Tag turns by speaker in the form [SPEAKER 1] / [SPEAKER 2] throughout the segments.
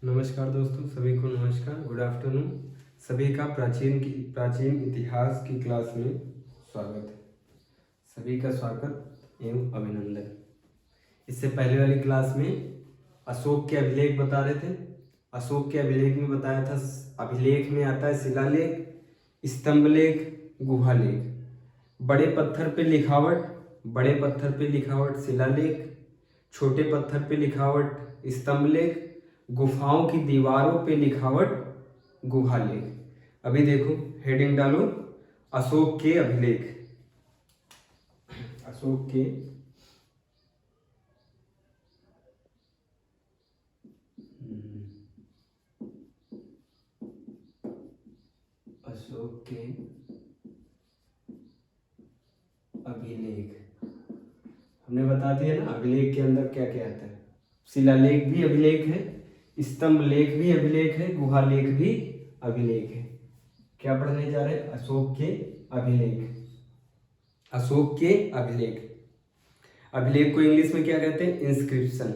[SPEAKER 1] नमस्कार दोस्तों, सभी को नमस्कार, गुड आफ्टरनून। सभी का प्राचीन इतिहास की क्लास में स्वागत है। सभी का स्वागत एवं अभिनंदन। इससे पहले वाली क्लास में अशोक के अभिलेख बता रहे थे। अशोक के अभिलेख में बताया था, अभिलेख में आता है शिलालेख, स्तंभलेख, गुहालेख। बड़े पत्थर पे लिखावट शिलालेख, छोटे पत्थर पे लिखावट स्तंभलेख, गुफाओं की दीवारों पे लिखावट गुहालेख। अभी देखो, हेडिंग डालो, अशोक के अभिलेख। अशोक के अशोक के अभिलेख। हमने बता दिया ना, अभिलेख के अंदर क्या क्या आता है। शिलालेख भी अभिलेख है, स्तंभ लेख भी अभिलेख है, गुहालेख भी अभिलेख है। क्या पढ़ने जा रहे हैं? अशोक के अभिलेख। अशोक के अभिलेख। अभिलेख को इंग्लिश में क्या कहते हैं? इंस्क्रिप्शन।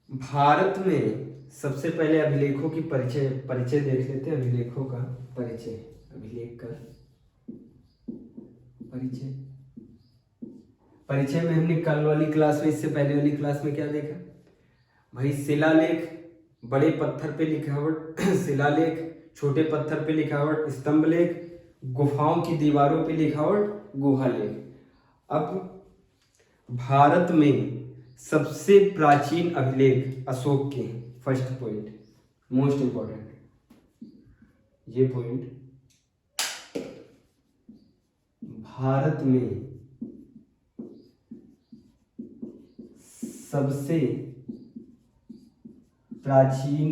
[SPEAKER 1] भारत में सबसे पहले अभिलेखों की परिचय देख लेते हैं। अभिलेखों का परिचय, अभिलेख का परिचय में हमने कल वाली क्लास में, इससे पहले वाली क्लास में क्या देखा भाई? शिलालेख, बड़े पत्थर पे लिखावट शिलालेख, छोटे पत्थर पे लिखावट स्तंभलेख, गुफाओं की दीवारों पे लिखावट गुहालेख। अब भारत में सबसे प्राचीन अभिलेख अशोक के हैं। फर्स्ट पॉइंट, मोस्ट इंपॉर्टेंट ये पॉइंट। भारत में सबसे प्राचीन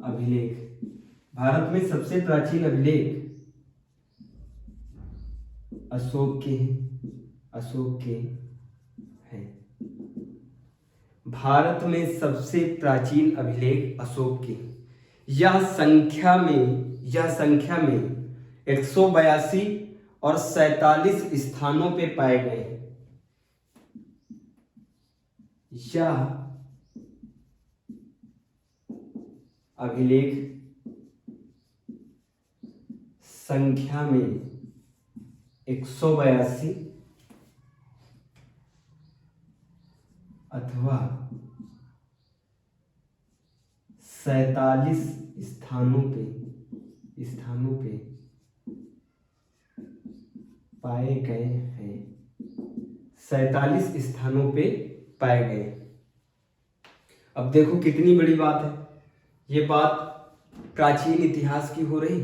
[SPEAKER 1] अभिलेख, भारत में सबसे प्राचीन अभिलेख अशोक के हैं। भारत में सबसे प्राचीन अभिलेख अशोक के। यह संख्या में 182 और 47 स्थानों पे पाए गए हैं। यह अभिलेख संख्या में 182 अथवा 47 स्थानों पे पाए गए हैं। 47 स्थानों पे पाए गए। अब देखो कितनी बड़ी बात है। ये बात प्राचीन इतिहास की हो रही।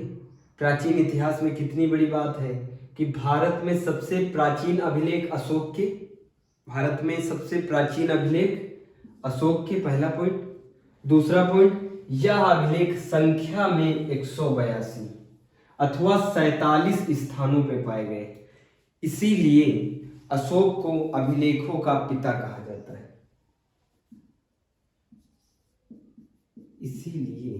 [SPEAKER 1] प्राचीन इतिहास में कितनी बड़ी बात है कि भारत में सबसे प्राचीन अभिलेख अशोक के। भारत में सबसे प्राचीन अभिलेख अशोक के, पहला पॉइंट। दूसरा पॉइंट, यह अभिलेख संख्या में 182 अथवा 47 स्थानों पे पाए गए। इसीलिए अशोक को अभिलेखों का पिता कहा जाता है। इसीलिए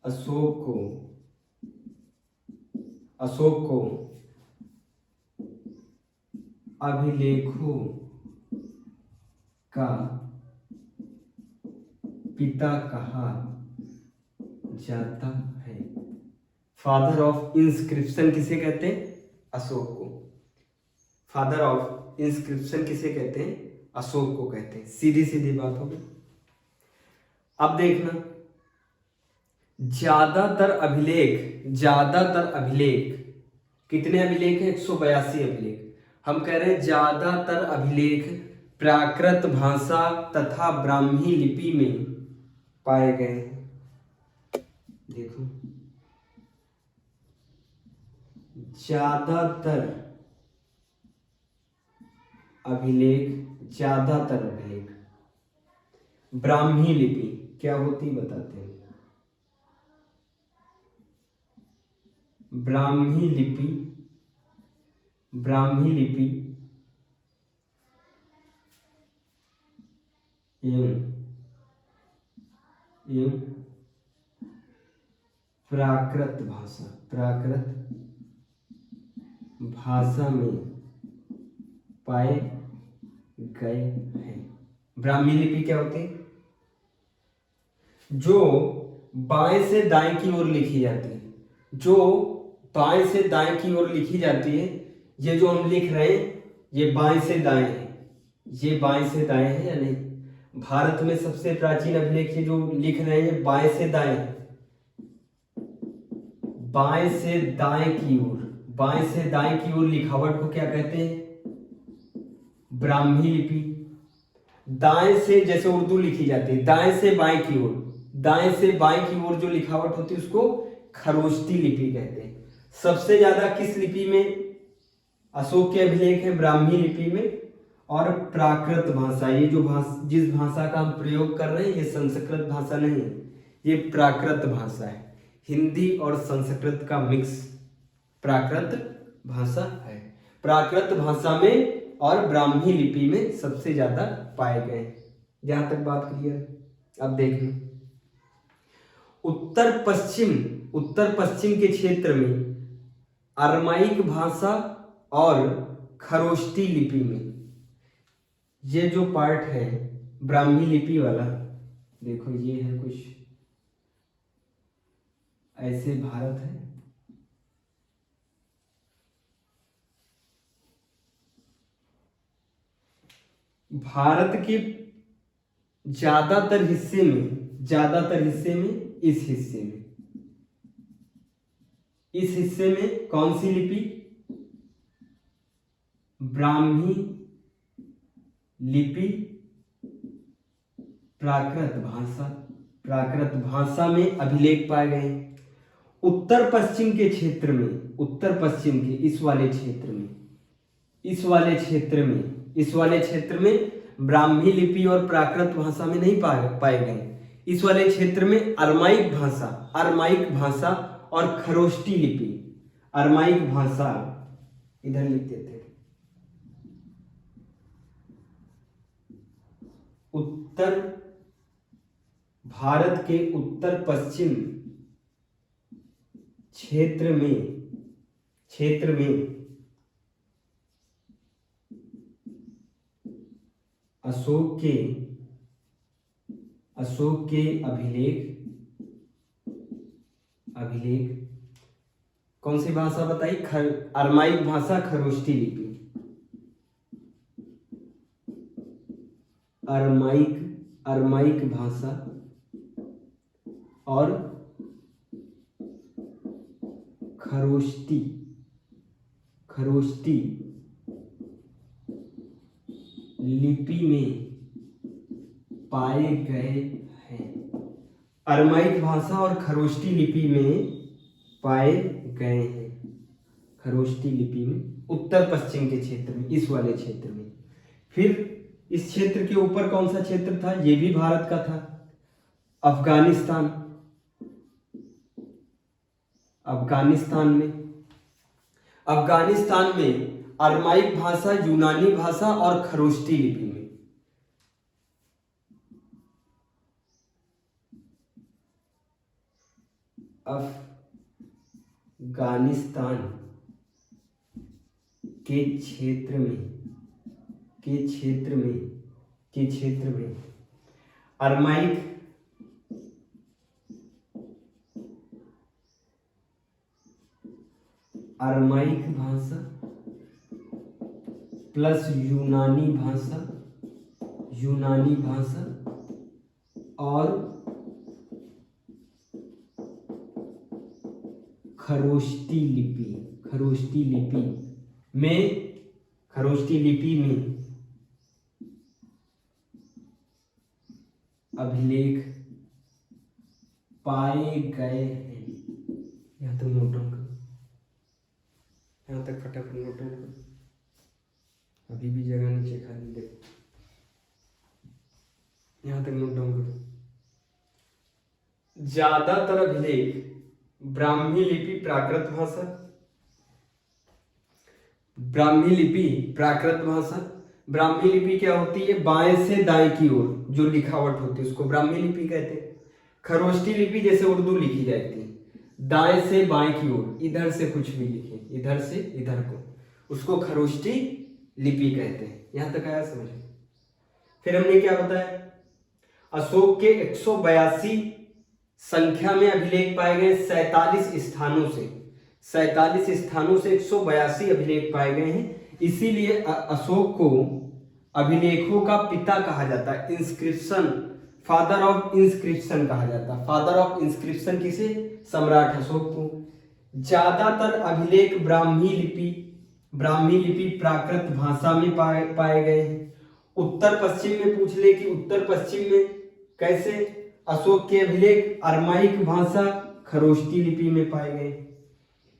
[SPEAKER 1] अशोक को अभिलेखों का पिता कहा जाता है। फादर ऑफ इंस्क्रिप्शन किसे कहते हैं? अशोक को। फादर ऑफ इंस्क्रिप्शन किसे कहते हैं? अशोक को कहते हैं। सीधी सीधी बात हो गई। अब देखना, ज्यादातर अभिलेख कितने अभिलेख हैं? 182 अभिलेख। हम कह रहे हैं ज्यादातर अभिलेख प्राकृत भाषा तथा ब्राह्मी लिपि में पाए गए हैं। देखो, ज्यादातर अभिलेख ब्राह्मी लिपि क्या होती बताते हैं। ब्राह्मी लिपि एवं प्राकृत भाषा में पाए गए हैं। ब्राह्मी लिपि क्या होती है? जो बाएं से दाएं की ओर लिखी जाती है, जो बाएं से दाएं की ओर लिखी जाती है। ये जो हम लिख रहे हैं ये बाएं से दाएं है, ये बाएं से दाएं है या नहीं? भारत में सबसे प्राचीन अभिलेख ये जो लिख रहे हैं बाएं से दाएं है, बाएं से दाएं की ओर, बाएं से दाएं की ओर लिखावट को क्या कहते हैं? ब्राह्मी लिपि। दाएं से जैसे उर्दू लिखी जाती है दाएं से बाएं की ओर, दाएं से बाएं की ओर जो लिखावट होती है उसको खरोष्टी लिपि कहते हैं। सबसे ज्यादा किस लिपि में अशोक के अभिलेख हैं? ब्राह्मी लिपि में। और प्राकृत भाषा, ये जो जिस भाषा का हम प्रयोग कर रहे हैं ये संस्कृत भाषा नहीं है, ये प्राकृत भाषा है। हिंदी और संस्कृत का मिक्स प्राकृत भाषा है। प्राकृत भाषा में और ब्राह्मी लिपि में सबसे ज्यादा पाए गए हैं। जहां तक बात क्लियर। अब देखना उत्तर पश्चिम के क्षेत्र में अरमाइक भाषा और खरोष्टी लिपि में, ये जो पार्ट है ब्राह्मी लिपि वाला, देखो ये है कुछ ऐसे भारत है, भारत के ज्यादातर हिस्से में इस हिस्से में कौन सी लिपि? ब्राह्मी लिपि प्राकृत भाषा में अभिलेख पाए गए हैं। उत्तर पश्चिम के इस वाले क्षेत्र में ब्राह्मी लिपि और प्राकृत भाषा में नहीं पाए गए। इस वाले क्षेत्र में अरमाइक भाषा और खरोष्टी लिपि, अरमाइक भाषा इधर लिख देते हैं। भारत के उत्तर पश्चिम क्षेत्र में अशोक के अभिलेख कौन सी भाषा बताई? अरमाइक भाषा, खरोष्टी लिपि, अरमाइक भाषा और खरोष्टी लिपि में पाए गए हैं। अरमाइक भाषा और खरोष्टी लिपि में पाए गए हैं। खरोष्टी लिपि में उत्तर पश्चिम के क्षेत्र में, इस वाले क्षेत्र में। फिर इस क्षेत्र के ऊपर कौन सा क्षेत्र था? ये भी भारत का था, अफगानिस्तान में अरमाइक भाषा, यूनानी भाषा और खरोष्टी लिपि में। अफगानिस्तान के क्षेत्र में अरमाइक भाषा प्लस यूनानी भाषा और खरोष्टी लिपि में अभिलेख पाए गए हैं। यहाँ तक नोट डाउन करो, यहाँ तक फटाफट नोट डाउन करो, अभी भी जगह नीचे खाली देखो, यहाँ तक नोट डाउन करो। ज्यादातर अभिलेख ब्राह्मी लिपि प्राकृत भाषा, ब्राह्मी लिपि क्या होती है? बाएं से दाएं की ओर जो लिखावट होती है उसको ब्राह्मी लिपि कहते हैं। खरोष्टी लिपि जैसे उर्दू लिखी जाती है दाएं से बाएं की ओर, इधर से कुछ भी लिखे, इधर से इधर को, उसको खरोष्टी लिपि कहते हैं। यहां तक आया समझ? फिर हमने क्या बताया, अशोक के 182 संख्या में अभिलेख पाए गए 47 स्थानों से, 47 स्थानों से 182 अभिलेख पाए गए हैं। इसीलिए अशोक को अभिलेखों का पिता कहा जाता है, इंस्क्रिप्शन, फादर ऑफ इंस्क्रिप्शन कहा जाता है। फादर ऑफ इंस्क्रिप्शन किसे? सम्राट अशोक को। ज्यादातर अभिलेख ब्राह्मी लिपि प्राकृत भाषा में पाए गए हैं। उत्तर पश्चिम में पूछ ले कि उत्तर पश्चिम में कैसे अशोक के अभिलेख अरमाइक भाषा खरोष्टी लिपि में पाए गए।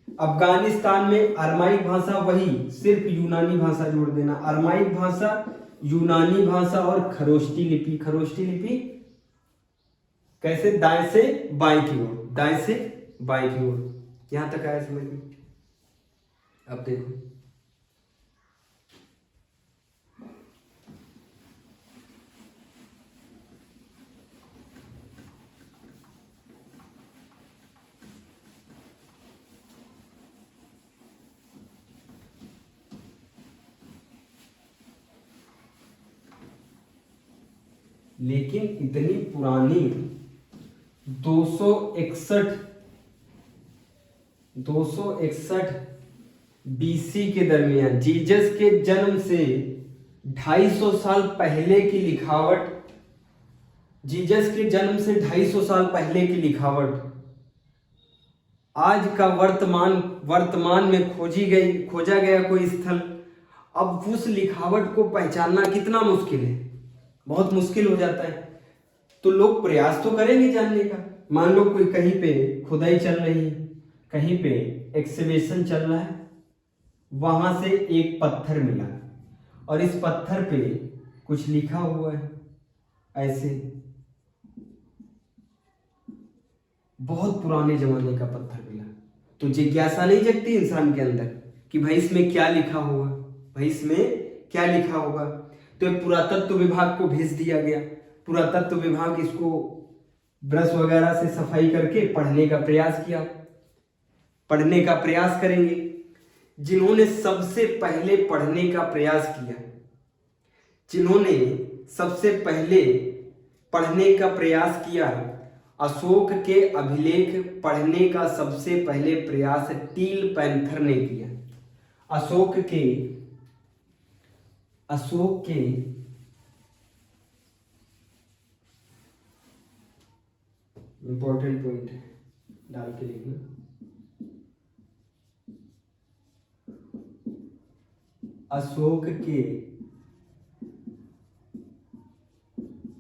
[SPEAKER 1] अफगानिस्तान में अरमाइक भाषा, वही सिर्फ यूनानी भाषा जोड़ देना, अरमाइक भाषा, यूनानी भाषा और खरोष्टी लिपि। खरोष्टी लिपि कैसे? दाएं से बाएं की ओर, दाएं से बाएं की ओर। यहां तक आया समझ में? अब देखो, लेकिन इतनी पुरानी 261 बीसी के दरमियान, जीसस के जन्म से 250 साल पहले की लिखावट, जीसस के जन्म से 250 साल पहले की लिखावट आज का वर्तमान में खोजा गया कोई स्थल, अब उस लिखावट को पहचानना कितना मुश्किल है, बहुत मुश्किल हो जाता है। तो लोग प्रयास तो करेंगे जानने का। मान लो कोई कहीं पे खुदाई चल रही है, कहीं पे एक्सकेवेशन चल रहा है, वहां से एक पत्थर मिला और इस पत्थर पे कुछ लिखा हुआ है ऐसे, बहुत पुराने जमाने का पत्थर मिला, तो जिज्ञासा नहीं जगती इंसान के अंदर कि भाई इसमें क्या लिखा होगा, भाई इसमें क्या लिखा होगा। तो पुरातत्व विभाग को भेज दिया गया, पुरातत्व विभाग इसको ब्रश वगैरह से सफाई करके पढ़ने का प्रयास किया, पढ़ने का प्रयास करेंगे। जिन्होंने सबसे पहले पढ़ने का प्रयास किया, जिन्होंने सबसे पहले पढ़ने का प्रयास किया, अशोक के अभिलेख पढ़ने का सबसे पहले प्रयास टील पैंथर ने किया। अशोक के इंपॉर्टेंट पॉइंट है, डाल के लिखना। अशोक के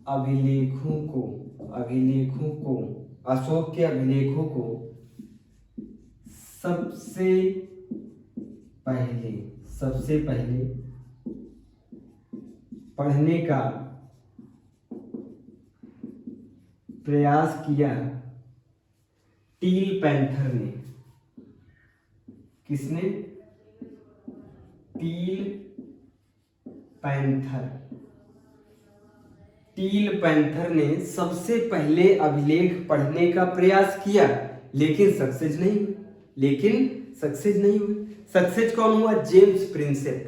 [SPEAKER 1] अभिलेखों को अशोक के अभिलेखों को सबसे पहले पढ़ने का प्रयास किया टील पैंथर ने। किसने? टील पैंथर ने सबसे पहले अभिलेख पढ़ने का प्रयास किया, लेकिन सक्सेस नहीं हुई। सक्सेस कौन हुआ? James Prinsep.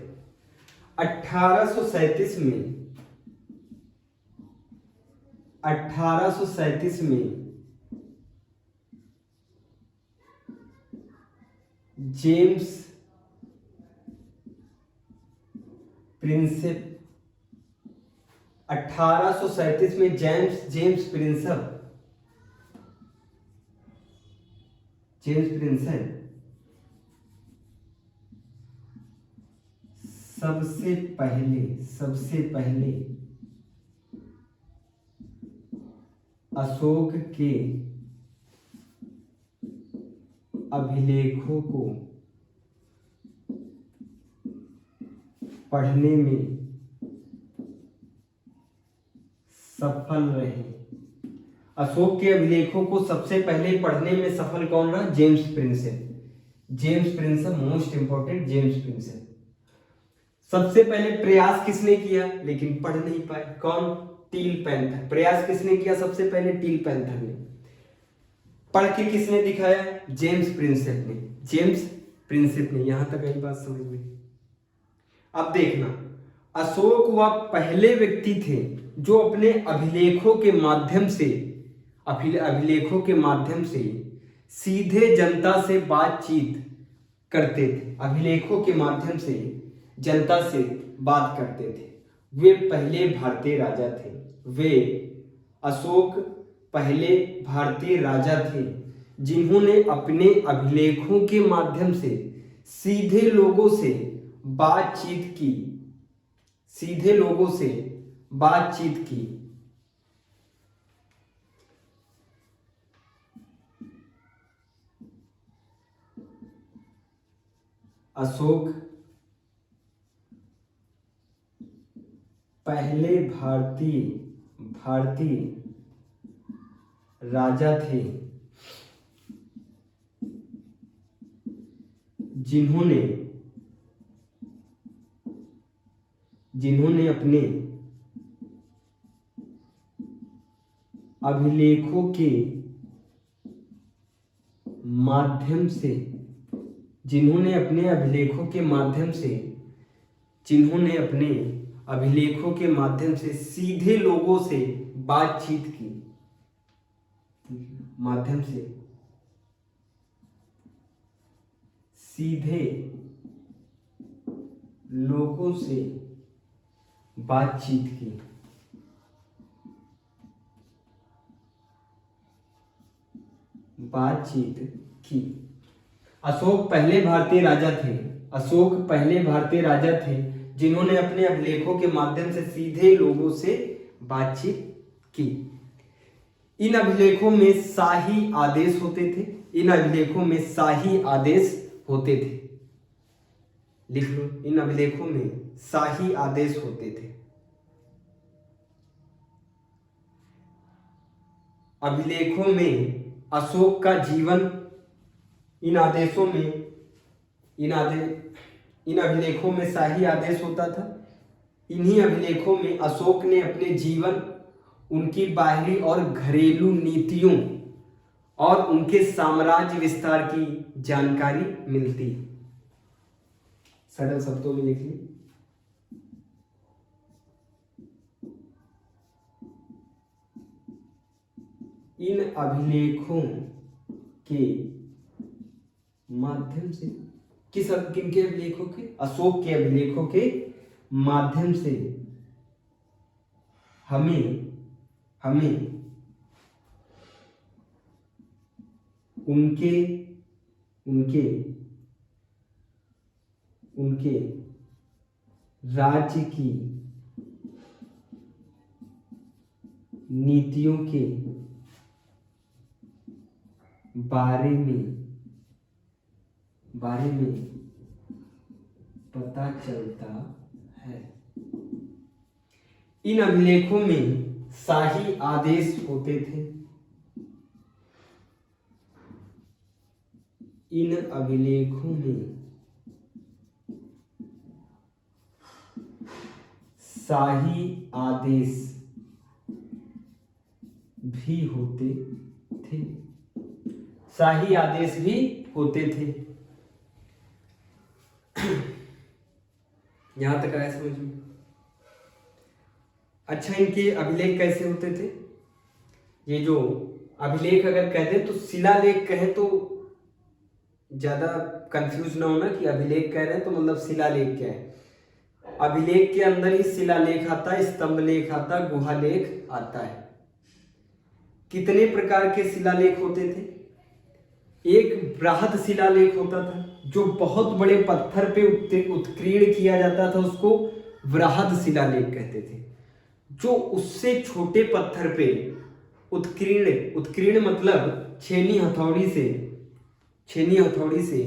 [SPEAKER 1] 1837 में जेम्स प्रिंसेप 1837 में जेम्स प्रिंसेप सबसे पहले अशोक के अभिलेखों को पढ़ने में सफल रहे। अशोक के अभिलेखों को सबसे पहले पढ़ने में सफल कौन रहा? James Prinsep, most important James Prinsep. सबसे पहले प्रयास किसने किया लेकिन पढ़ नहीं पाए? कौन? Teal panther. प्रयास किसने किया सबसे पहले? टील पैंथर ने। पढ़ के किसने दिखाया? जेम्स प्रिंसेप ने। यहां तक आई बात समझ में? अब देखना, अशोक वह पहले व्यक्ति थे जो अपने अभिलेखों के माध्यम से सीधे जनता से बातचीत करते थे। अभिलेखों के माध्यम से जनता से बात करते थे। वे पहले भारतीय राजा थे। वे अशोक पहले भारतीय राजा थे जिन्होंने अपने अभिलेखों के माध्यम से सीधे लोगों से बातचीत की। अशोक पहले भारतीय राजा थे जिन्होंने अपने अभिलेखों के माध्यम से सीधे लोगों से बातचीत की। अशोक पहले भारतीय राजा थे जिन्होंने अपने अभिलेखों के माध्यम से सीधे लोगों से बातचीत की। इन अभिलेखों में शाही आदेश होते थे। लिख लो, इन अभिलेखों में शाही आदेश होते थे। अभिलेखों में अशोक का जीवन, इन अभिलेखों में शाही आदेश होता था। इन्हीं अभिलेखों में अशोक ने अपने जीवन, उनकी बाहरी और घरेलू नीतियों और उनके साम्राज्य विस्तार की जानकारी मिलती है। सरल शब्दों में लिखिए। इन अभिलेखों के माध्यम से किनके अभिलेखों के? अशोक के अभिलेखों के माध्यम से हमें उनके राज्य की नीतियों के बारे में पता चलता है। इन अभिलेखों में शाही आदेश होते थे। इन अभिलेखों में शाही आदेश भी होते थे। यहां तक आया समझ में? अच्छा, इनके अभिलेख कैसे होते थे? ये जो अभिलेख अगर कहते तो शिलालेख कहें तो ज्यादा कंफ्यूज ना होना कि अभिलेख कह रहे हैं तो मतलब शिलालेख क्या है। अभिलेख के अंदर ही शिलालेख आता है, स्तंभ लेख आता है, गुहा लेख आता है। कितने प्रकार के शिलालेख होते थे? एक बृहद शिलालेख होता था जो बहुत बड़े पत्थर पे उत्कीर्ण किया जाता था, उसको बृहद शिलालेख कहते थे। जो उससे छोटे पत्थर पे उत्कीर्ण मतलब छेनी हथौड़ी से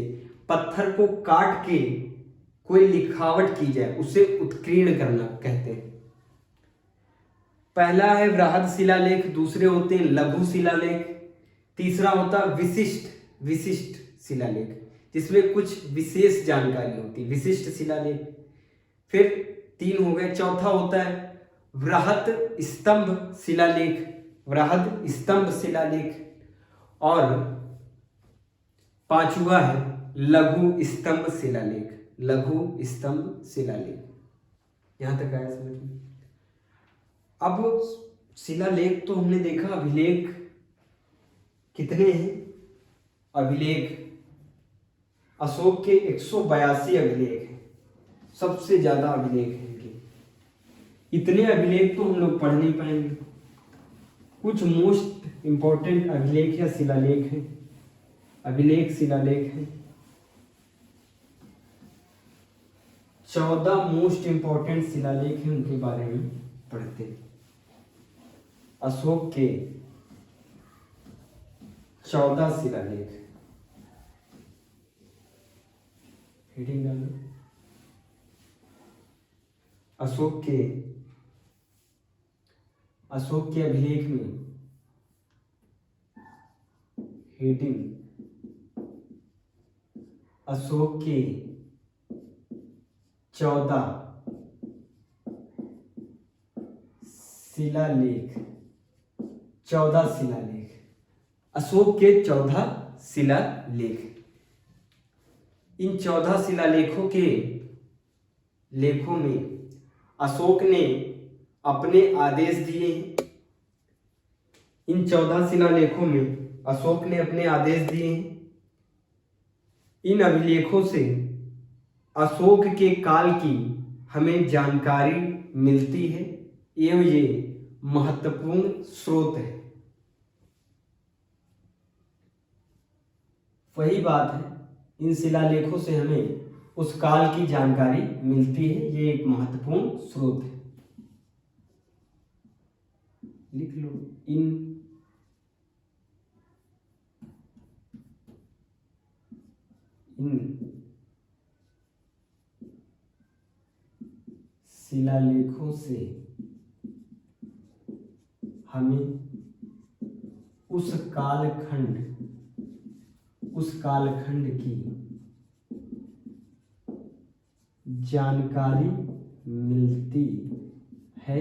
[SPEAKER 1] पत्थर को काट के कोई लिखावट की जाए, उसे उत्कीर्ण करना कहते हैं। पहला है बृहद शिलालेख, दूसरे होते हैं लघु शिलालेख, तीसरा होता विशिष्ट शिलालेख जिसमें कुछ विशेष जानकारी होती है, विशिष्ट शिलालेख। फिर 3 हो गए। चौथा होता है बृहद स्तंभ शिलालेख और 5वां है लघु स्तंभ शिलालेख। यहाँ तक आया समझ में? अब शिलालेख तो हमने देखा, अभिलेख कितने हैं? अभिलेख अशोक के 182 अभिलेख हैं, सबसे ज्यादा अभिलेख हैं इनके। इतने अभिलेख तो हम लोग पढ़ नहीं पाएंगे। कुछ मोस्ट इंपॉर्टेंट अभिलेख या शिलालेख हैं, अभिलेख शिलालेख हैं। 14 मोस्ट इंपॉर्टेंट शिलालेख हैं, उनके बारे में पढ़ते हैं। अशोक के 14 शिलालेख। हेडिंग डालो, अशोक के अभिलेख में हेडिंग, अशोक के 14 शिलालेख। 14 शिलालेख, अशोक के 14 शिलालेख। इन 14 शिलालेखों के लेखों में अशोक ने अपने आदेश दिए हैं। इन 14 शिलालेखों में अशोक ने अपने आदेश दिए हैं। इन अभिलेखों से अशोक के काल की हमें जानकारी मिलती है एवं ये महत्वपूर्ण स्रोत है। वही बात है, इन शिलालेखों से हमें उस काल की जानकारी मिलती है, ये एक महत्वपूर्ण स्रोत है। लिख लो, इन शिलालेखों से हमें उस कालखंड की जानकारी मिलती है,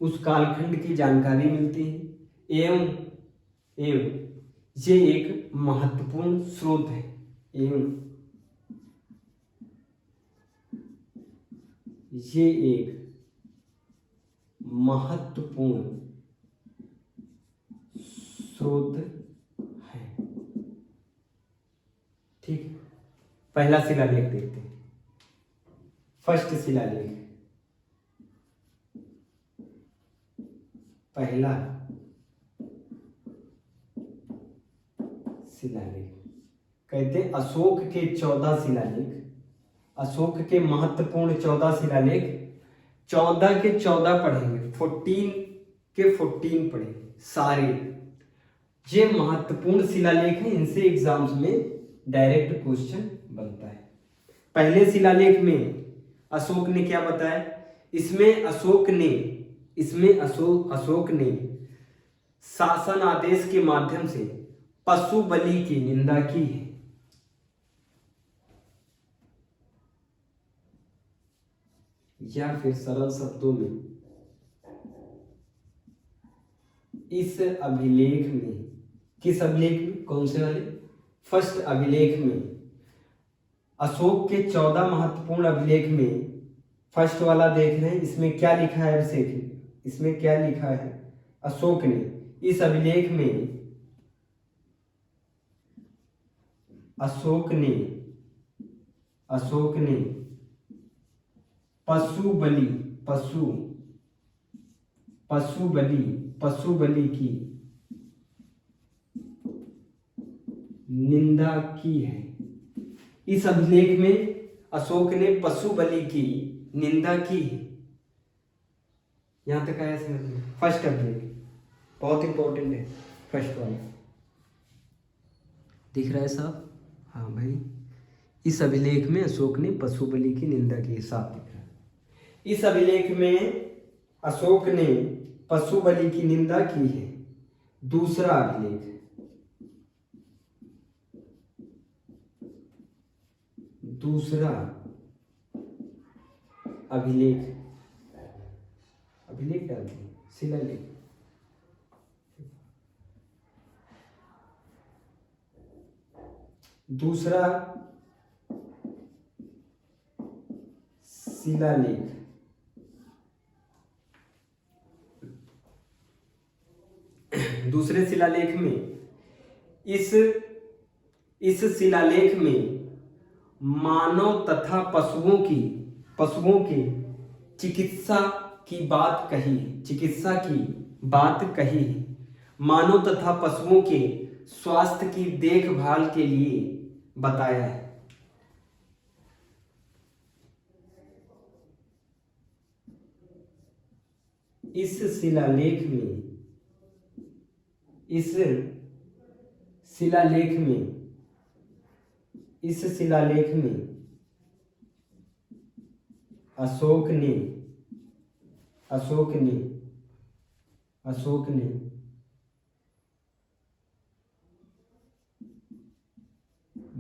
[SPEAKER 1] उस कालखंड की जानकारी मिलती है एवं ये एक महत्वपूर्ण स्रोत है, एवं ये एक महत्वपूर्ण स्रोत है। ठीक, पहला शिलालेख देखते हैं। फर्स्ट शिलालेख, पहला शिलालेख कहते हैं अशोक के 14 शिलालेख, अशोक के महत्वपूर्ण 14 शिलालेख। 14 के 14 पढ़ेंगे, 14 के 14 पढ़ेंगे सारे। ये महत्वपूर्ण शिलालेख हैं, इनसे एग्जाम्स में डायरेक्ट क्वेश्चन बनता है। पहले शिलालेख में अशोक ने क्या बताया? इसमें अशोक ने शासन आदेश के माध्यम से पशु बलि की निंदा की है। या फिर सरल शब्दों में, इस अभिलेख में, किस अभिलेख में, कौन से वाले? फर्स्ट अभिलेख में, अशोक के 14 महत्वपूर्ण अभिलेख में फर्स्ट वाला देख रहे हैं। इसमें क्या लिखा है अभिषेक? इसमें क्या लिखा है? अशोक ने इस अभिलेख में अशोक ने पशु बलि की निंदा की है। इस अभिलेख में अशोक ने पशु बलि की निंदा की है। यहां तक आया समझ में? फर्स्ट अभिलेख बहुत इंपॉर्टेंट है, फर्स्ट वाला दिख रहा है साहब? हाँ भाई, इस अभिलेख में अशोक ने पशु बलि की निंदा की, साफ दिख रहा है। इस अभिलेख में अशोक ने पशु बलि की निंदा की है। दूसरा अभिलेख, अभिलेख डालते हैं, शिलालेख। दूसरा शिलालेख। दूसरे शिलालेख में इस शिलालेख में मानव तथा पशुओं की चिकित्सा की बात कही है। मानव तथा पशुओं के स्वास्थ्य की देखभाल के लिए बताया है। इस शिलालेख में अशोक ने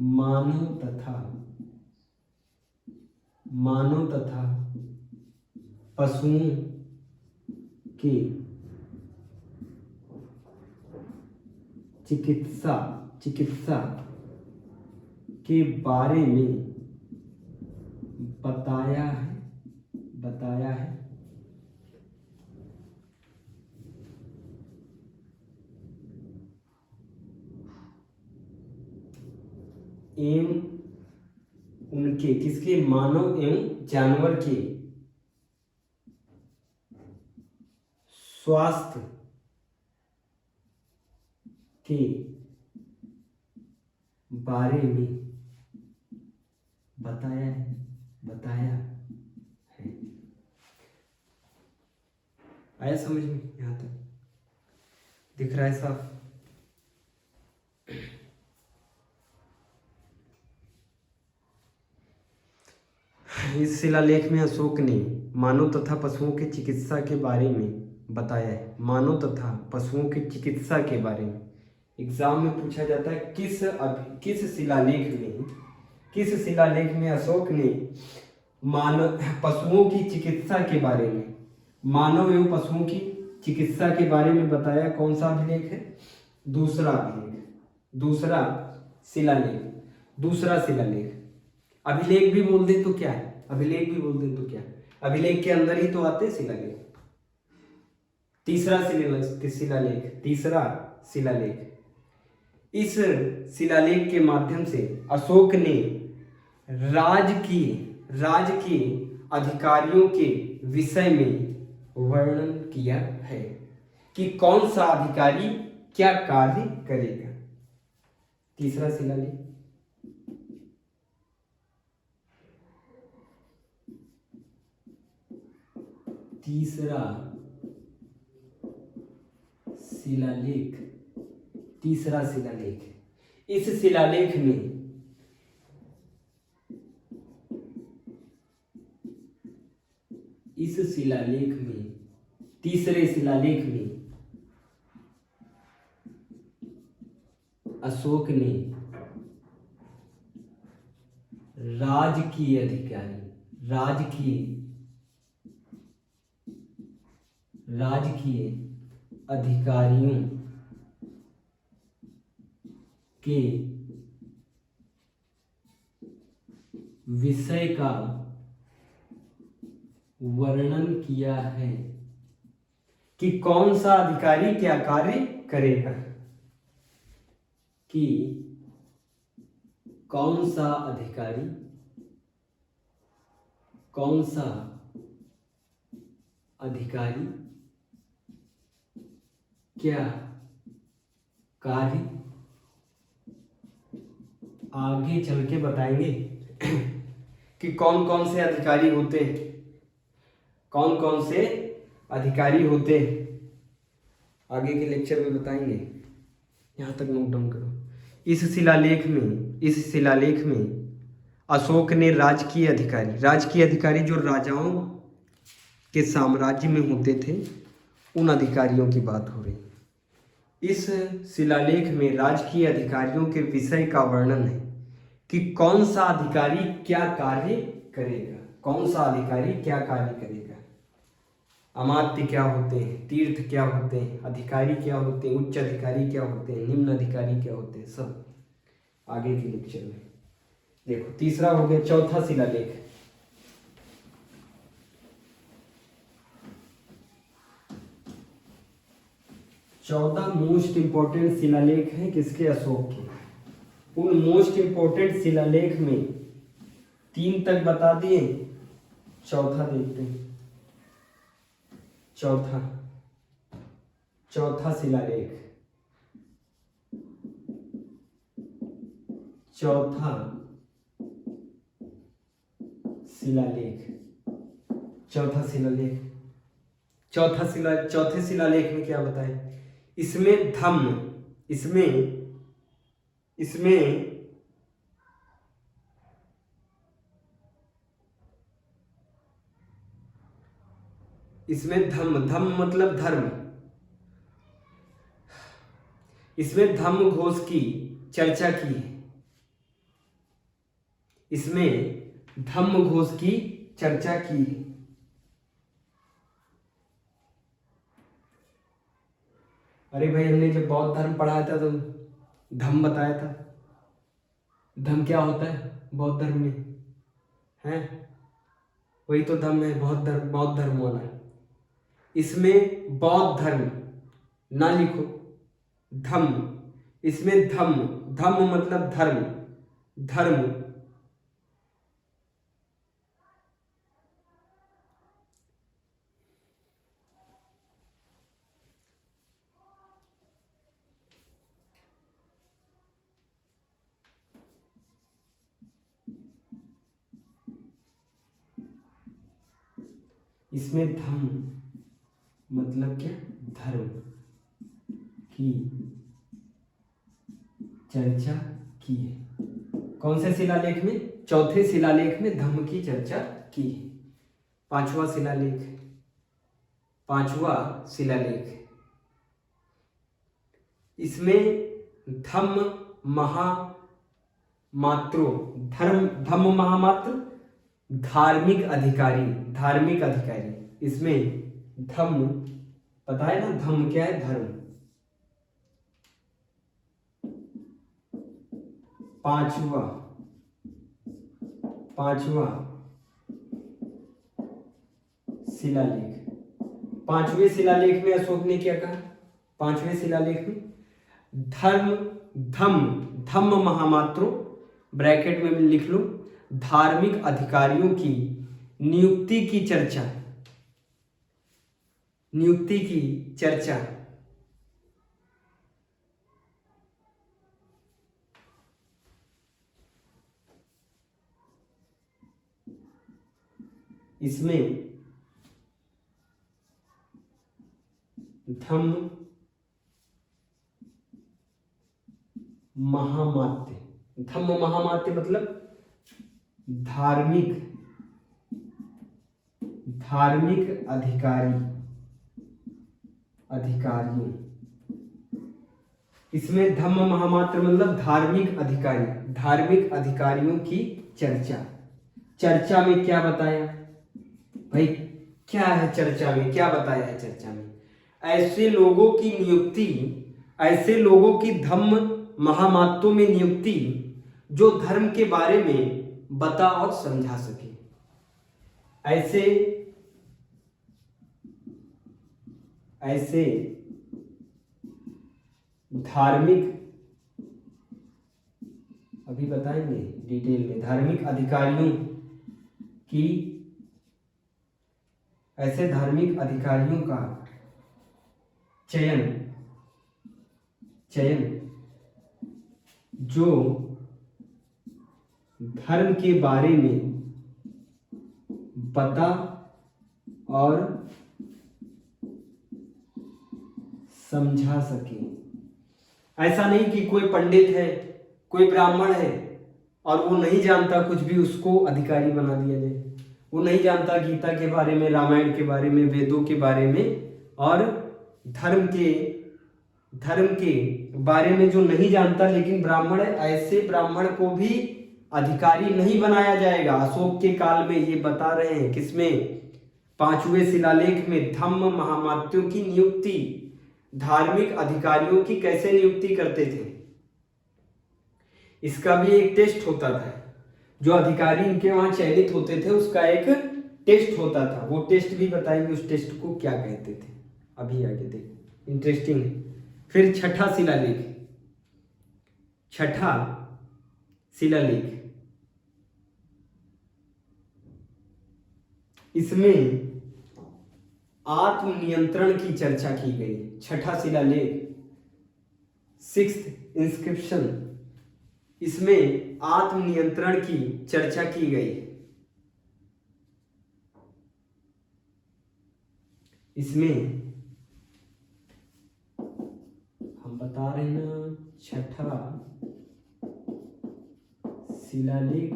[SPEAKER 1] मानव तथा पशुओं के चिकित्सा के बारे में बताया है। एवं उनके किसके मानव एवं जानवर के स्वास्थ्य के बारे में बताया है। आया समझ में? यहां तक दिख रहा है साफ? इस शिलालेख में अशोक ने मानव तथा पशुओं की चिकित्सा के बारे में बताया है। मानव तथा पशुओं की चिकित्सा के बारे में एग्जाम में पूछा जाता है। किस शिलालेख में अशोक ने पशुओं की चिकित्सा के बारे में, मानव एवं पशुओं की चिकित्सा के बारे में बताया? कौन सा अभिलेख है? दूसरा शिलालेख। अभिलेख भी बोल दे तो क्या है? अभिलेख के अंदर ही तो आते शिलालेख। तीसरा शिलालेख। इस शिलालेख के माध्यम से अशोक ने राजकीय अधिकारियों के विषय में वर्णन किया है कि कौन सा अधिकारी क्या कार्य करेगा। तीसरा शिलालेख। तीसरा शिलालेख। इस शिलालेख में तीसरे शिलालेख में अशोक ने राजकीय अधिकारियों के विषय का वर्णन किया है कि कौन सा अधिकारी क्या कार्य करेगा। कि कौन सा अधिकारी क्या कार्य, आगे चल के बताएंगे कि कौन कौन से अधिकारी होते हैं, आगे के लेक्चर में बताएंगे। यहां तक नोट डाउन करो। इस शिलालेख में अशोक ने राजकीय अधिकारी जो राजाओं के साम्राज्य में होते थे, उन अधिकारियों की बात हो रही है। इस शिलालेख में राजकीय अधिकारियों के विषय का वर्णन है कि कौन सा अधिकारी क्या कार्य करेगा। अमात्य क्या होते हैं, तीर्थ क्या होते हैं, अधिकारी क्या होते हैं, उच्च अधिकारी क्या होते हैं, निम्न अधिकारी क्या होते हैं, सब आगे के लेक्चर में देखो। तीसरा हो गया। चौथा शिलालेख। 14 मोस्ट इंपोर्टेंट शिलालेख हैं किसके? अशोक के। उन मोस्ट इंपोर्टेंट शिलालेख में 3 तक बता दिए, चौथा देखते हैं। चौथा शिलालेख, चौथे शिलालेख में क्या बताएं? इसमें धम्म, इसमें धम्म मतलब धर्म, इसमें धम्म घोष की चर्चा की है। इसमें धम्म घोष की चर्चा की है। अरे भाई, हमने जब बौद्ध धर्म पढ़ाया था तो धम्म बताया था। धम्म क्या होता है बौद्ध धर्म में? है वही तो धम्म है, बौद्ध धर्म वाला है। इसमें बौद्ध धर्म ना लिखो, धम्म। इसमें धम्म मतलब धर्म। इसमें धम्म मतलब क्या? धर्म की चर्चा की है। कौन से शिलालेख में? चौथे शिलालेख में धम्म की चर्चा की है। पांचवा शिलालेख, इसमें धम्म महामात्र धार्मिक अधिकारी। इसमें धम्म पता है ना, धम्म क्या है? धर्म। पांचवा शिलालेख, पांचवें शिलालेख में अशोक ने क्या कहा? पांचवें शिलालेख में धम्म महामात्रो, ब्रैकेट में लिख लो, धार्मिक अधिकारियों की नियुक्ति की चर्चा। इसमें धम्म महामात्य मतलब धार्मिक अधिकारियों। इसमें धम्म महामात्र मतलब धार्मिक अधिकारियों की चर्चा में क्या बताया भाई? क्या है चर्चा में? क्या बताया है चर्चा में? ऐसे लोगों की धम्म महामात्रों में नियुक्ति जो धर्म के बारे में बता और समझा सके। ऐसे धार्मिक, अभी बताएंगे डिटेल में, धार्मिक अधिकारियों की, ऐसे धार्मिक अधिकारियों का चयन जो धर्म के बारे में बता और समझा सके। ऐसा नहीं कि कोई पंडित है, कोई ब्राह्मण है और वो नहीं जानता कुछ भी, उसको अधिकारी बना दिया जाए। वो नहीं जानता गीता के बारे में, रामायण के बारे में, वेदों के बारे में, और धर्म के बारे में जो नहीं जानता लेकिन ब्राह्मण है, ऐसे ब्राह्मण को भी अधिकारी नहीं बनाया जाएगा। अशोक के काल में ये बता रहे हैं, किसमें? पांचवें शिलालेख में धम्म महामात्यों की नियुक्ति, धार्मिक अधिकारियों की कैसे नियुक्ति करते थे। इसका भी एक टेस्ट होता था, जो अधिकारी इनके वहां चयनित होते थे उसका एक टेस्ट होता था। वो टेस्ट भी बताएंगे, उस टेस्ट को क्या कहते थे। अभी आगे देखो, इंटरेस्टिंग है। फिर छठा शिलालेख, छठा शिलालेख, इसमें आत्मनियंत्रण की चर्चा की गई। छठा शिलालेख, सिक्स्थ इंस्क्रिप्शन, इसमें आत्मनियंत्रण की चर्चा की गई। इसमें हम बता रहे हैं ना, छठा शिलालेख,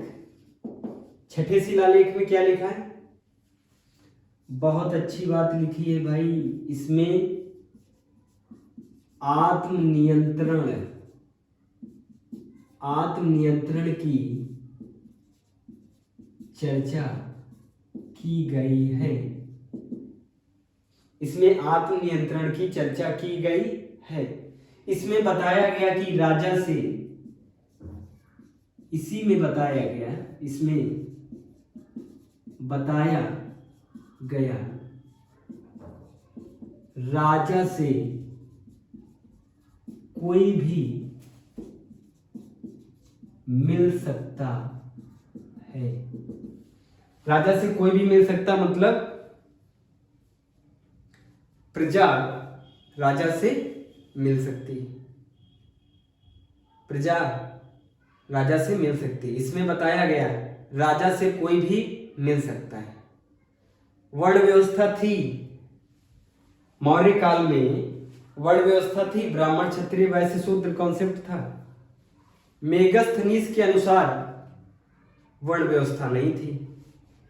[SPEAKER 1] छठे शिलालेख में क्या लिखा है? बहुत अच्छी बात लिखी है भाई, इसमें आत्मनियंत्रण, आत्मनियंत्रण की चर्चा की गई है। इसमें आत्मनियंत्रण की चर्चा की गई है। इसमें बताया गया कि राजा से, इसी में बताया गया, इसमें बताया गया राजा से कोई भी मिल सकता है। राजा से कोई भी मिल सकता मतलब प्रजा राजा से मिल सकती है, प्रजा राजा से मिल सकती है। इसमें बताया गया राजा से कोई भी मिल सकता है। वर्ण व्यवस्था थी, मौर्य काल में वर्ण व्यवस्था थी, ब्राह्मण क्षत्रिय वैश्य शूद्र कॉन्सेप्ट था। मेगस्थनीज के अनुसार वर्ण व्यवस्था नहीं थी,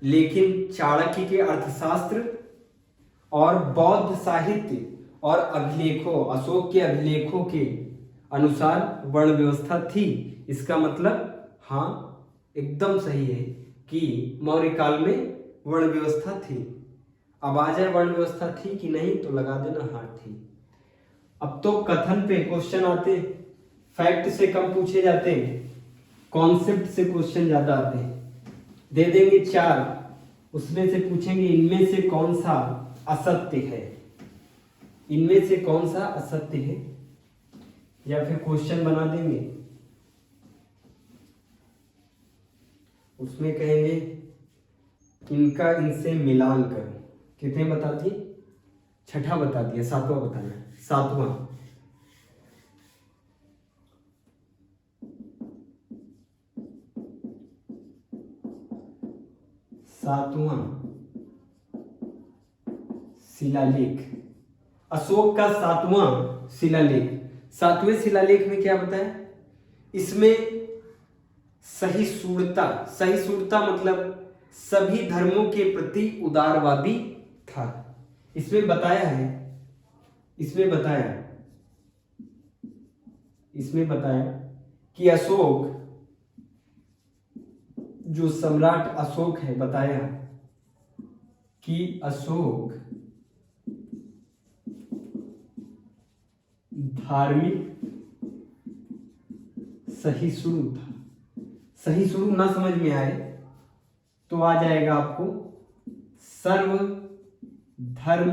[SPEAKER 1] लेकिन चाणक्य के अर्थशास्त्र और बौद्ध साहित्य और अभिलेखों, अशोक के अभिलेखों के अनुसार वर्ण व्यवस्था थी। इसका मतलब हाँ एकदम सही है कि मौर्य काल में वर्ण व्यवस्था थी। अब आ जाए वर्ण व्यवस्था थी कि नहीं, तो लगा देना हाँ थी। अब तो कथन पे क्वेश्चन आते, फैक्ट से कम पूछे जाते हैं, कॉन्सेप्ट से क्वेश्चन ज्यादा आते हैं। दे देंगे 4, उसमें से पूछेंगे इनमें से कौन सा असत्य है, इनमें से कौन सा असत्य है, या फिर क्वेश्चन बना देंगे, उसमें कहेंगे इनका इनसे मिलान करो। कितने बता दिए? छठा बता दिया, सातवां बताना है। सातवां, सातवां शिलालेख, अशोक का सातवां शिलालेख। सातवें शिलालेख में क्या बताया? इसमें सहिष्णुता, सहिष्णुता मतलब सभी धर्मों के प्रति उदारवादी था। इसमें बताया है, इसमें बताया, इसमें बताया कि अशोक, जो सम्राट अशोक है, बताया कि अशोक धार्मिक सहिष्णु था। सहिष्णु ना समझ में आए तो आ जाएगा आपको सर्व धर्म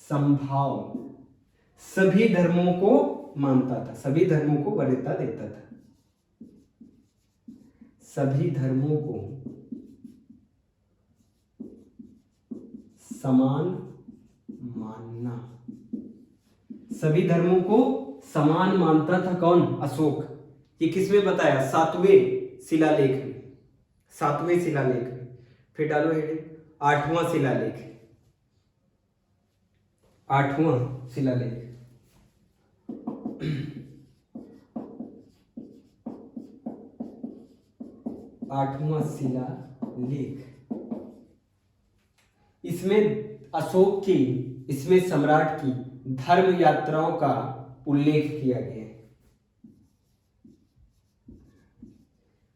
[SPEAKER 1] समभाव, सभी धर्मों को मानता था, सभी धर्मों को वरीयता देता था, सभी धर्मों को समान मानना, सभी धर्मों को समान मानता था। कौन? अशोक। ये किसमें बताया? सातवें शिलालेख में, सातवें शिलालेख में। फिर डालो हेडिंग, आठवां शिलालेख, आठवां शिलालेख। आठवां शिलालेख, इसमें अशोक की, इसमें सम्राट की धर्म यात्राओं का उल्लेख किया गया है।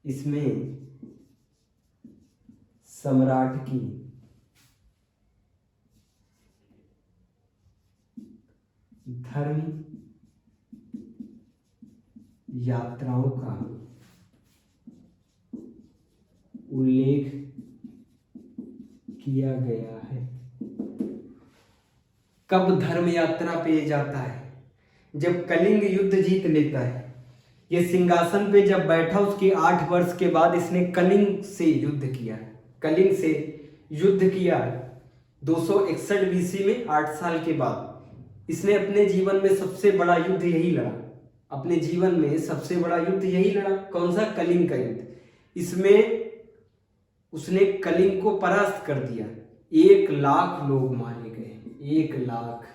[SPEAKER 1] इसमें सम्राट की धर्म यात्राओं का उल्लेख किया गया है। कब धर्म यात्रा पे ये जाता है? जब कलिंग युद्ध जीत लेता है। ये सिंहासन पे जब बैठा उसके 8 वर्ष के बाद इसने कलिंग से युद्ध किया। कलिंग से युद्ध किया 261 बीसी में, 8 साल के बाद इसने अपने जीवन में सबसे बड़ा युद्ध यही लड़ा। अपने जीवन में सबसे बड़ा युद्ध यही लड़ा। कौन सा? कलिंग का युद्ध। इसमें उसने कलिंग को परास्त कर दिया। 1 लाख लोग मारे गए। 1 लाख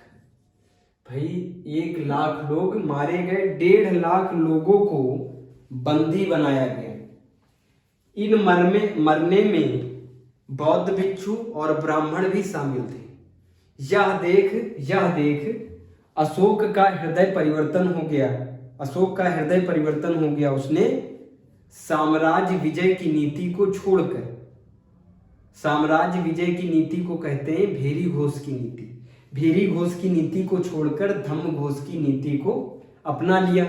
[SPEAKER 1] भाई, 1 लाख लोग मारे गए। 1.5 लाख लोगों को बंदी बनाया गया। इन मरने में बौद्ध भिक्षु और ब्राह्मण भी शामिल थे। यह देख अशोक का हृदय परिवर्तन हो गया। अशोक का हृदय परिवर्तन हो गया। उसने साम्राज्य विजय की नीति को छोड़कर, साम्राज्य विजय की नीति को कहते हैं भेरी घोष की नीति, भेरी घोष की नीति को छोड़कर धम्म घोष की नीति को अपना लिया।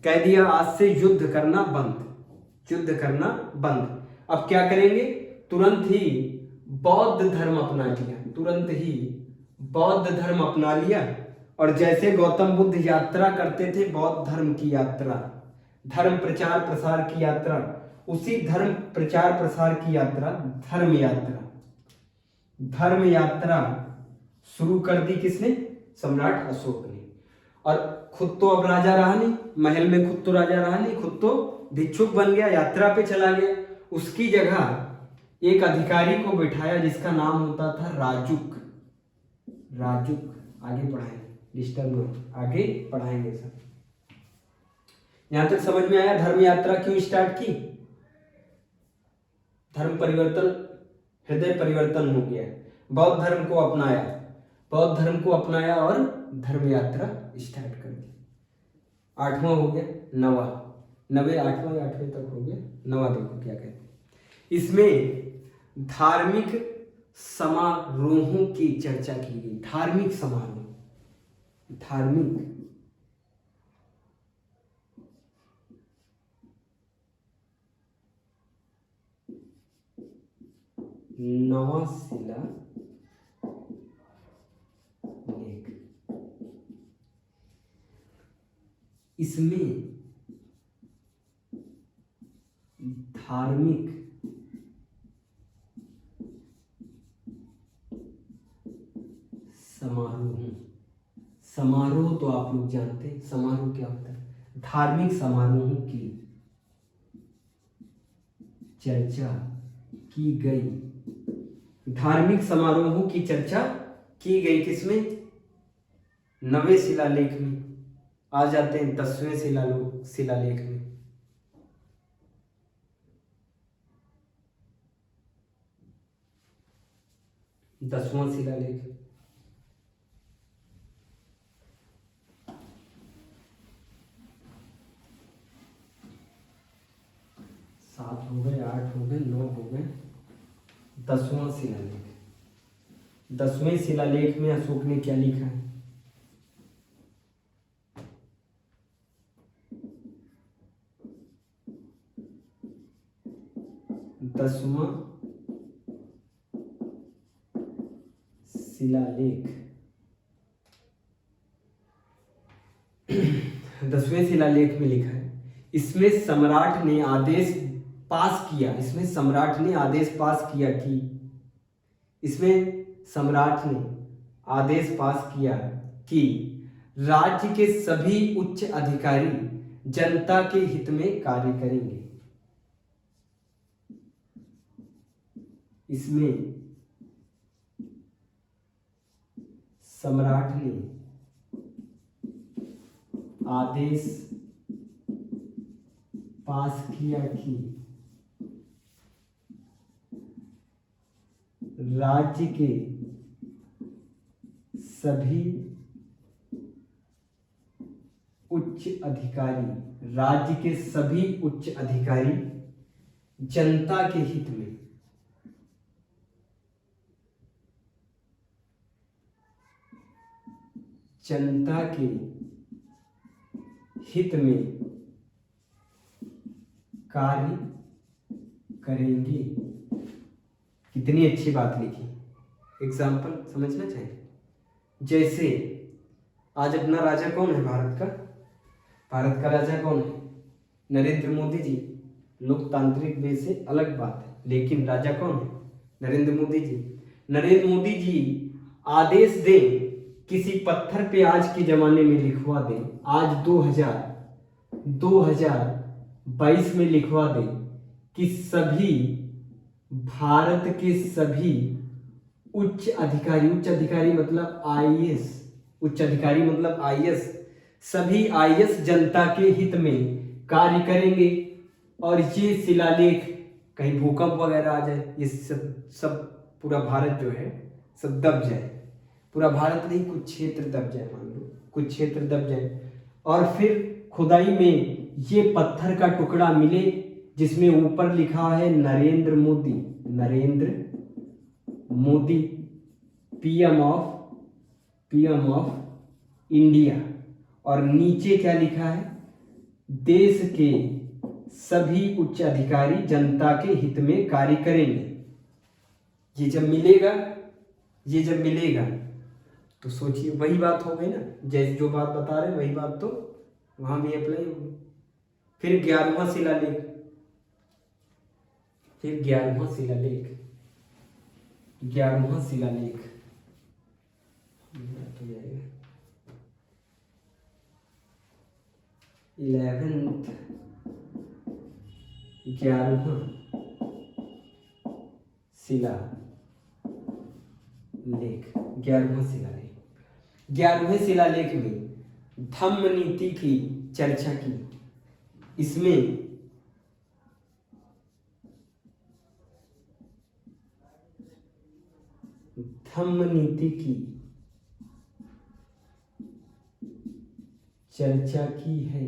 [SPEAKER 1] कह दिया आज से युद्ध करना बंद, युद्ध करना बंद। अब क्या करेंगे? तुरंत ही बौद्ध धर्म अपना लिया, तुरंत ही बौद्ध धर्म अपना लिया। और जैसे गौतम बुद्ध यात्रा करते थे, बौद्ध धर्म की यात्रा, धर्म प्रचार प्रसार की यात्रा, उसी धर्म प्रचार प्रसार की यात्रा धर्म यात्रा, धर्म यात्रा शुरू कर दी किसने? सम्राट अशोक ने। और खुद तो अब राजा रहा नहीं, महल में खुद तो राजा रहा नहीं, खुद तो भिक्षुक बन गया, यात्रा पे चला गया। उसकी जगह एक अधिकारी को बिठाया जिसका नाम होता था राजुक। राजुक, आगे पढ़ाएंगे, डिस्टर्ब नहीं, आगे पढ़ाएंगे सब। यहां तक समझ में आया धर्म यात्रा क्यों स्टार्ट की? धर्म परिवर्तन, हृदय परिवर्तन हो गया। बौद्ध धर्म को अपनाया, बौद्ध धर्म को अपनाया और धर्म यात्रा स्टार्ट कर दी। 8वां हो गया। 8वें तक हो गया। 9वां देखो क्या कहते हैं। इसमें धार्मिक समारोहों की चर्चा की गई। धार्मिक समारोह, धार्मिक नवा शिला लेख, इसमें धार्मिक समारोह, समारोह तो आप लोग जानते हैं समारोह क्या होता है। धार्मिक समारोहों की चर्चा की गई। धार्मिक समारोहों की चर्चा की गई किसमें? 9वें शिलालेख में। आ जाते हैं 10वें शिलालेख में। दसवां शिलालेख, सात हो गए, 8 हो गए, 9 हो गए। 10वां शिलालेख। 10वें शिलालेख में अशोक ने क्या लिखा है? दसवां शिलालेख। 10वें शिलालेख में लिखा है, इसमें सम्राट ने आदेश पास किया, इसमें सम्राट ने आदेश पास किया कि, इसमें सम्राट ने आदेश पास किया कि राज्य के सभी उच्च अधिकारी जनता के हित में कार्य करेंगे। इसमें सम्राट ने आदेश पास किया कि राज्य के सभी उच्च अधिकारी, राज्य के सभी उच्च अधिकारी जनता के हित में, जनता के हित में कार्य करेंगे। कितनी अच्छी बात लिखी। एग्जाम्पल समझना चाहिए। जैसे आज अपना राजा कौन है भारत का? भारत का राजा कौन है? नरेंद्र मोदी जी। लोकतांत्रिक वे से अलग बात है, लेकिन राजा कौन है? नरेंद्र मोदी जी। नरेंद्र मोदी जी आदेश दें, किसी पत्थर पे आज के जमाने में लिखवा दें, आज 2022 में लिखवा दें कि सभी भारत के सभी उच्च अधिकारी मतलब आईएएस, उच्च अधिकारी मतलब आईएएस, सभी आईएएस जनता के हित में कार्य करेंगे। और ये शिलालेख, कहीं भूकंप वगैरह आ जाए, ये सब पूरा भारत जो है सब दब जाए। पूरा भारत नहीं, कुछ क्षेत्र दब जाए, मान लो कुछ क्षेत्र दब जाए। और फिर खुदाई में ये पत्थर का टुकड़ा मिले जिसमें ऊपर लिखा है Narendra Modi, Narendra Modi PM of India, और नीचे क्या लिखा है? देश के सभी उच्च अधिकारी जनता के हित में कार्य करेंगे। ये जब मिलेगा तो सोचिए, वही बात हो गई ना, जैसे जो बात बता रहे हैं वही बात तो वहां भी अप्लाई होगी। फिर 11वां शिलालेख, फिर 11वां शिलालेख 11वां शिलालेख 11वें शिलालेख में धम्म नीति की चर्चा की। इसमें धम्म नीति की चर्चा की है।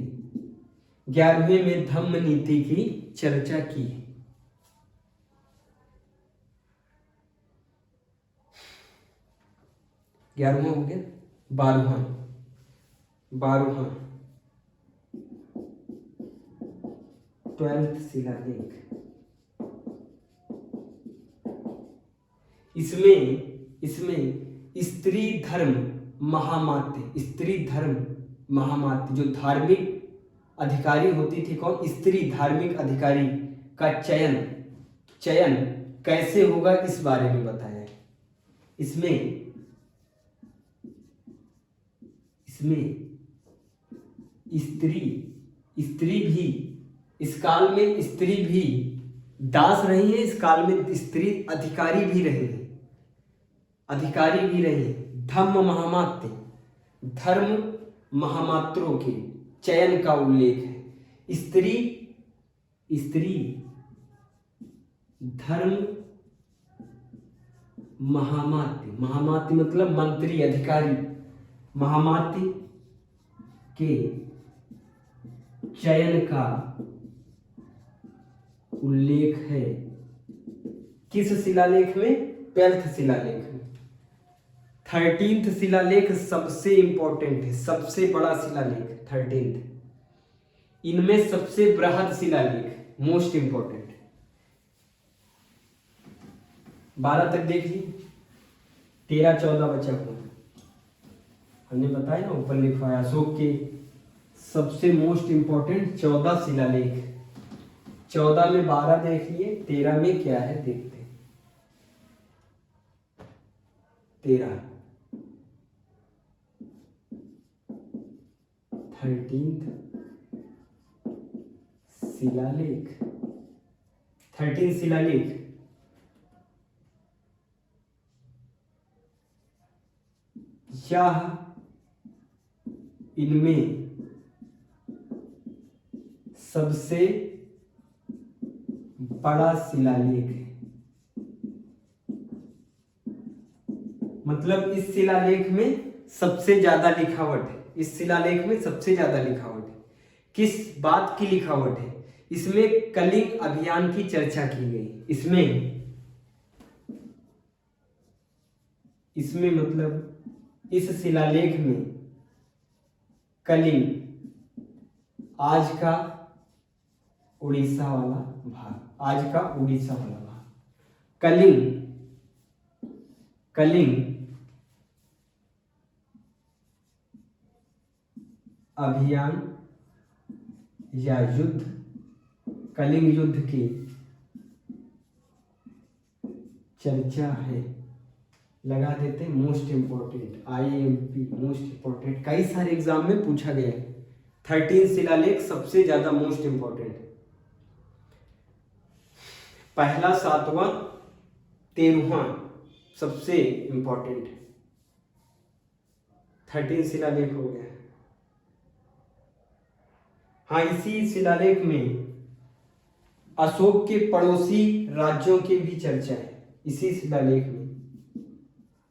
[SPEAKER 1] 11वें में धम्म नीति की चर्चा की है। 11वां हो गया। 12वां 12th शिलालेख, इसमें स्त्री धर्म महामात्य जो धार्मिक अधिकारी होती थी, कौन? स्त्री धार्मिक अधिकारी का चयन कैसे होगा, इस बारे में बताया है। इसमें स्त्री भी, इस काल में स्त्री भी दास रही है, इस काल में स्त्री अधिकारी भी रही है। धर्म महामात्रों के चयन का उल्लेख है। स्त्री धर्म महामात्य मतलब मंत्री अधिकारी, महामात्य के चयन का उल्लेख है। किस शिलालेख में? 12th शिलालेख में। 13th शिलालेख सबसे इंपॉर्टेंट है, सबसे बड़ा शिलालेख 13th। इनमें सबसे बृहद शिलालेख, मोस्ट इंपॉर्टेंट। 12 तक देख ली, 13-14 बचा हुआ। हमने बताया ना, ऊपर लिखा है अशोक के सबसे मोस्ट इंपॉर्टेंट 14 शिलालेख। 14 में 12 देख लिए, 13 में क्या है देखते हैं। 13 13th शिलालेख, 13th शिलालेख यह इनमें सबसे बड़ा शिलालेख है। मतलब इस शिलालेख में सबसे ज्यादा लिखावट है। इस शिलालेख में सबसे ज्यादा लिखावट है। किस बात की लिखावट है? इसमें कलिंग अभियान की चर्चा की गई। इसमें मतलब इस शिलालेख में कलिंग, आज का उड़ीसा वाला भाग, कलिंग अभियान या युद्ध, कलिंग युद्ध की चर्चा है। लगा देते most important, IMP most important, कई सारे एग्जाम में पूछा गया है। 13 शिलालेख सबसे ज्यादा मोस्ट इंपॉर्टेंट, पहला, सातवां, 13वां सबसे इंपॉर्टेंट। 13 शिलालेख हो गया। हाँ, इसी शिलालेख में अशोक के पड़ोसी राज्यों की भी चर्चा है। इसी शिलालेख में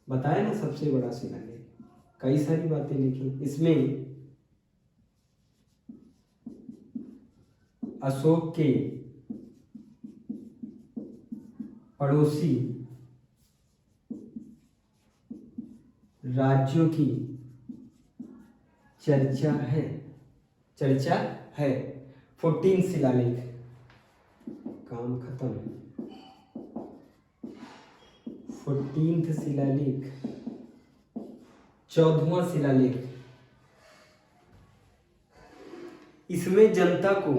[SPEAKER 1] बताया ना, सबसे बड़ा शिलालेख, कई सारी बातें लिखी इसमें। अशोक के पड़ोसी राज्यों की चर्चा है, चर्चा है। 14 शिलालेख, काम खत्म। 14th शिलालेख, 14वां शिलालेख, इसमें जनता को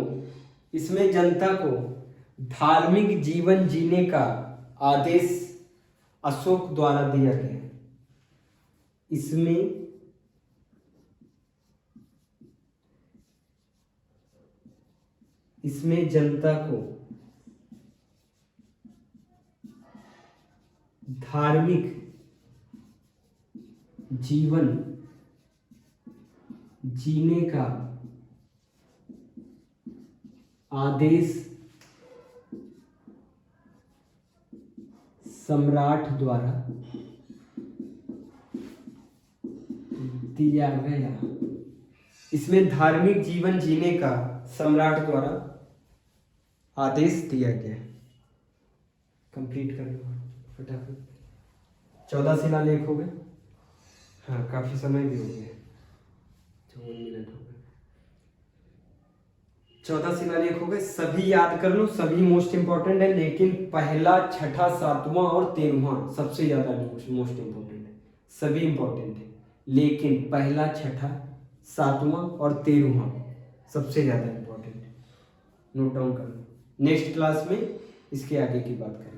[SPEAKER 1] धार्मिक जीवन जीने का आदेश अशोक द्वारा दिया गया। इसमें जनता को धार्मिक जीवन जीने का आदेश सम्राट द्वारा दिया गया। इसमें धार्मिक जीवन जीने का सम्राट द्वारा आदेश दिया गया। कंप्लीट कर लो फटाफट। 14 शिलालेख हो गए। हाँ, काफी समय भी हो गया, 54 मिनट हो गए। 14 शिलालेख हो गए, सभी याद कर लो, सभी मोस्ट इंपॉर्टेंट है, लेकिन पहला, छठा, सातवां और 13वां सबसे ज्यादा मोस्ट इंपॉर्टेंट है। सभी इंपॉर्टेंट है, लेकिन पहला, छठा, सातवां और 13वां सबसे ज्यादा इंपॉर्टेंट है। नोट डाउन कर लो, नेक्स्ट क्लास में इसके आगे की बात करेंगे।